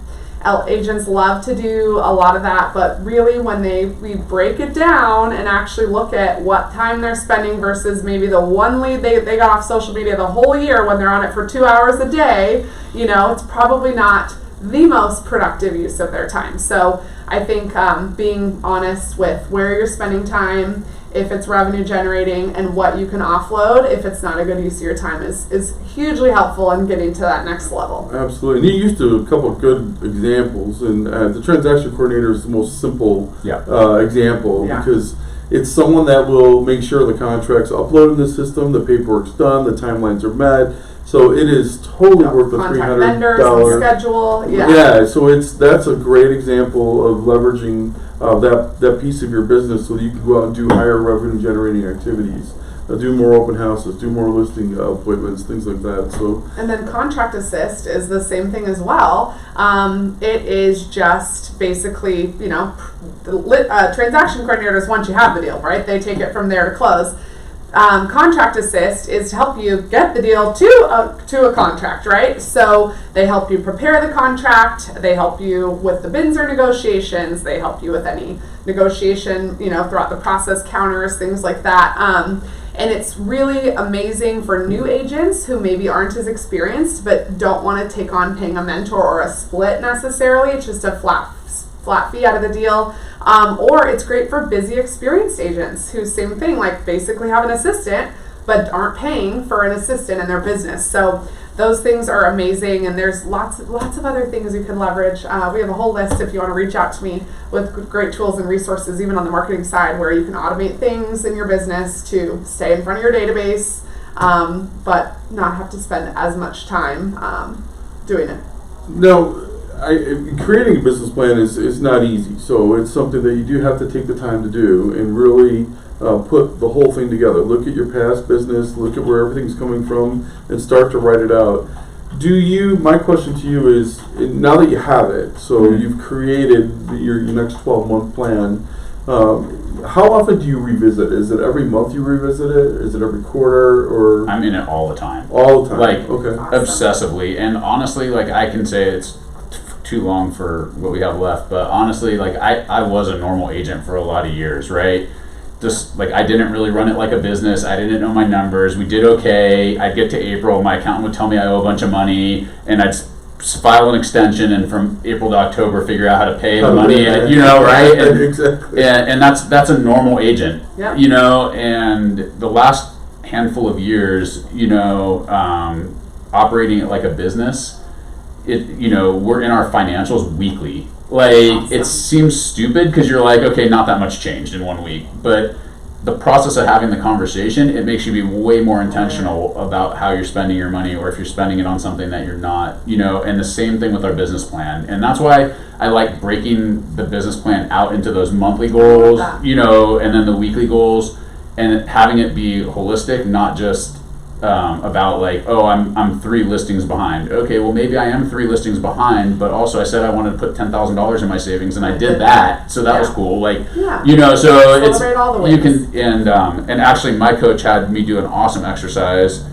Agents love to do a lot of that, but really when we break it down and actually look at what time they're spending versus maybe the one lead they got off social media the whole year when they're on it for 2 hours a day, it's probably not the most productive use of their time. So I think being honest with where you're spending time, if it's revenue generating, and what you can offload if it's not a good use of your time is hugely helpful in getting to that next level. Absolutely. And you used a couple of good examples, and the transaction coordinator is the most simple example because it's someone that will make sure the contract's uploaded in the system, the paperwork's done, the timelines are met. So it is totally worth the $300. Vendors and schedule. So that's a great example of leveraging that piece of your business so you can go out and do higher revenue generating activities. Do more open houses, do more listing appointments, things like that. So, and then contract assist is the same thing as well. It is just basically, transaction coordinators, once you have the deal, right? They take it from there to close. Contract assist is to help you get the deal to a contract, right? So they help you prepare the contract, they help you with the BINSR negotiations, they help you with any negotiation, throughout the process, counters, things like that. And it's really amazing for new agents who maybe aren't as experienced but don't want to take on paying a mentor or a split necessarily. It's just a flat fee out of the deal. Or it's great for busy, experienced agents who, same thing, like basically have an assistant but aren't paying for an assistant in their business. So those things are amazing, and there's lots of other things you can leverage. We have a whole list if you want to reach out to me with great tools and resources, even on the marketing side, where you can automate things in your business to stay in front of your database, but not have to spend as much time doing it. No. Creating a business plan is not easy, so it's something that you do have to take the time to do and really put the whole thing together. Look at your past business, look at where everything's coming from, and start to write it out. My question to you is, now that you have it, so you've created your next 12-month plan, how often do you revisit? Is it every month you revisit it? Is it every quarter? Or I'm in it all the time. All the time? Like, okay. Obsessively. And honestly, like, I can say it's too long for what we have left, but honestly, like, I was a normal agent for a lot of years, right? Just like, I didn't really run it like a business. I didn't know my numbers. We did okay. I'd get to April, my accountant would tell me I owe a bunch of money, and I'd file an extension, and from April to October figure out how to pay the money, and, right? And, exactly. And that's a normal agent, yeah. And the last handful of years, operating it like a business, we're in our financials weekly, Like, Awesome. it seems stupid because you're like, okay, not that much changed in 1 week. But the process of having the conversation, it makes you be way more intentional about how you're spending your money, or if you're spending it on something that you're not, and the same thing with our business plan. And that's why I like breaking the business plan out into those monthly goals, and then the weekly goals, and having it be holistic, not just about like, oh, I'm 3 listings behind. Okay, well maybe I am 3 listings behind, but also I said I wanted to put $10,000 in my savings, and I did that, so that was cool. Like, so Celebrate all the you wins. can, and actually my coach had me do an awesome exercise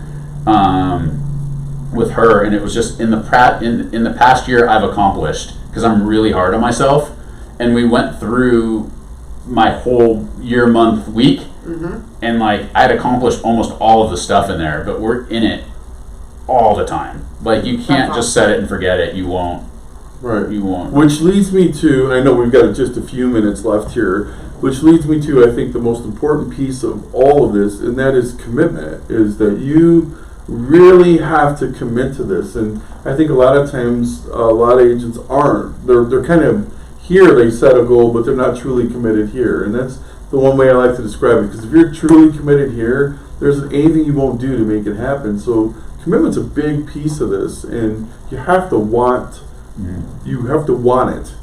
with her, and it was just in the past year I've accomplished, because I'm really hard on myself, and we went through my whole year, month, week. And like, I had accomplished almost all of the stuff in there, but we're in it all the time. Like, you can't just set it and forget it. You won't. Right. You won't. Which leads me to, and I know we've got just a few minutes left here, which leads me to, I think, the most important piece of all of this, and that is commitment, is that you really have to commit to this. And I think a lot of times, a lot of agents aren't. They're kind of here, they set a goal, but they're not truly committed here. And that's the one way I like to describe it, because if you're truly committed here, there's anything you won't do to make it happen. So commitment's a big piece of this, and you have to want it,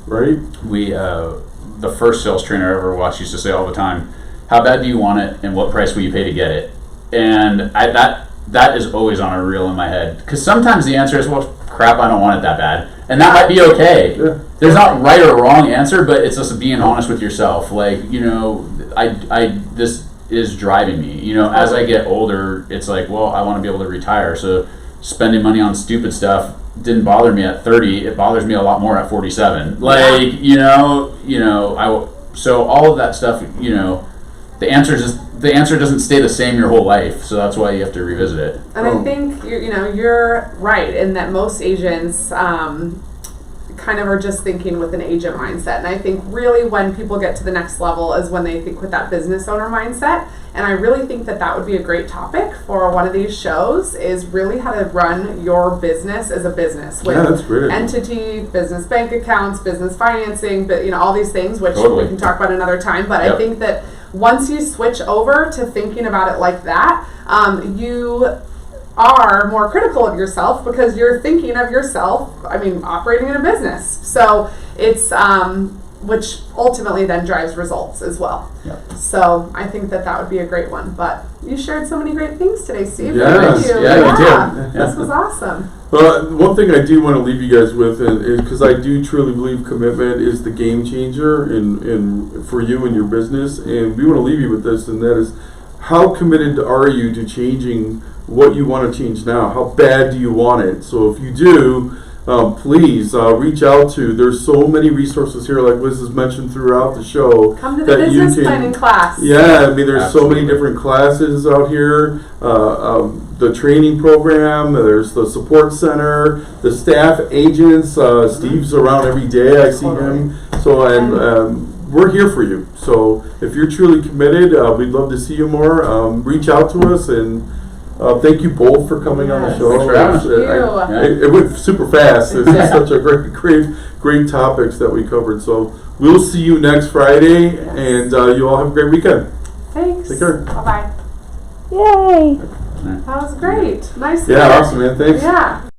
right? We the first sales trainer I ever watched used to say all the time, how bad do you want it, and what price will you pay to get it? And that is always on a reel in my head, because sometimes the answer is, well, crap, I don't want it that bad, and that might be okay. Yeah. There's not right or wrong answer, but it's just being honest with yourself. Like, this is driving me. As I get older, it's like, well, I want to be able to retire. So spending money on stupid stuff didn't bother me at 30. It bothers me a lot more at 47. Like, so all of that stuff, the answer doesn't stay the same your whole life. So that's why you have to revisit it. And I think you're right in that most agents kind of are just thinking with an agent mindset. And I think really when people get to the next level is when they think with that business owner mindset. And I really think that would be a great topic for one of these shows, is really how to run your business as a business with that's great. entity, business bank accounts, business financing, but all these things, which Totally. we can talk about another time. But Yep. I think that once you switch over to thinking about it like that, you are more critical of yourself, because you're thinking of yourself, operating in a business. So it's, which ultimately then drives results as well. Yep. So I think that would be a great one. But you shared so many great things today, Steve. Yes. Thank you. Yeah, you did. This was awesome. One thing I do want to leave you guys with, is because I do truly believe commitment is the game changer in for you and your business, and we want to leave you with this, and that is, how committed are you to changing what you want to change now? How bad do you want it? So if you do, please reach out to. There's so many resources here, like Liz has mentioned throughout the show. Come to the business planning class. Yeah, there's so Absolutely. many different classes out here. The training program, there's the support center, the staff agents. Steve's around every day. I see him. So, and we're here for you. So if you're truly committed, we'd love to see you more. Reach out to us, and thank you both for coming on the Yes. show. Thanks for having us. It went super fast. It's just such a great topics that we covered. So we'll see you next Friday, and you all have a great weekend. Thanks. Take care. Bye-bye. Yay! That was great. Nice. Yeah, awesome, man. Thanks. Yeah.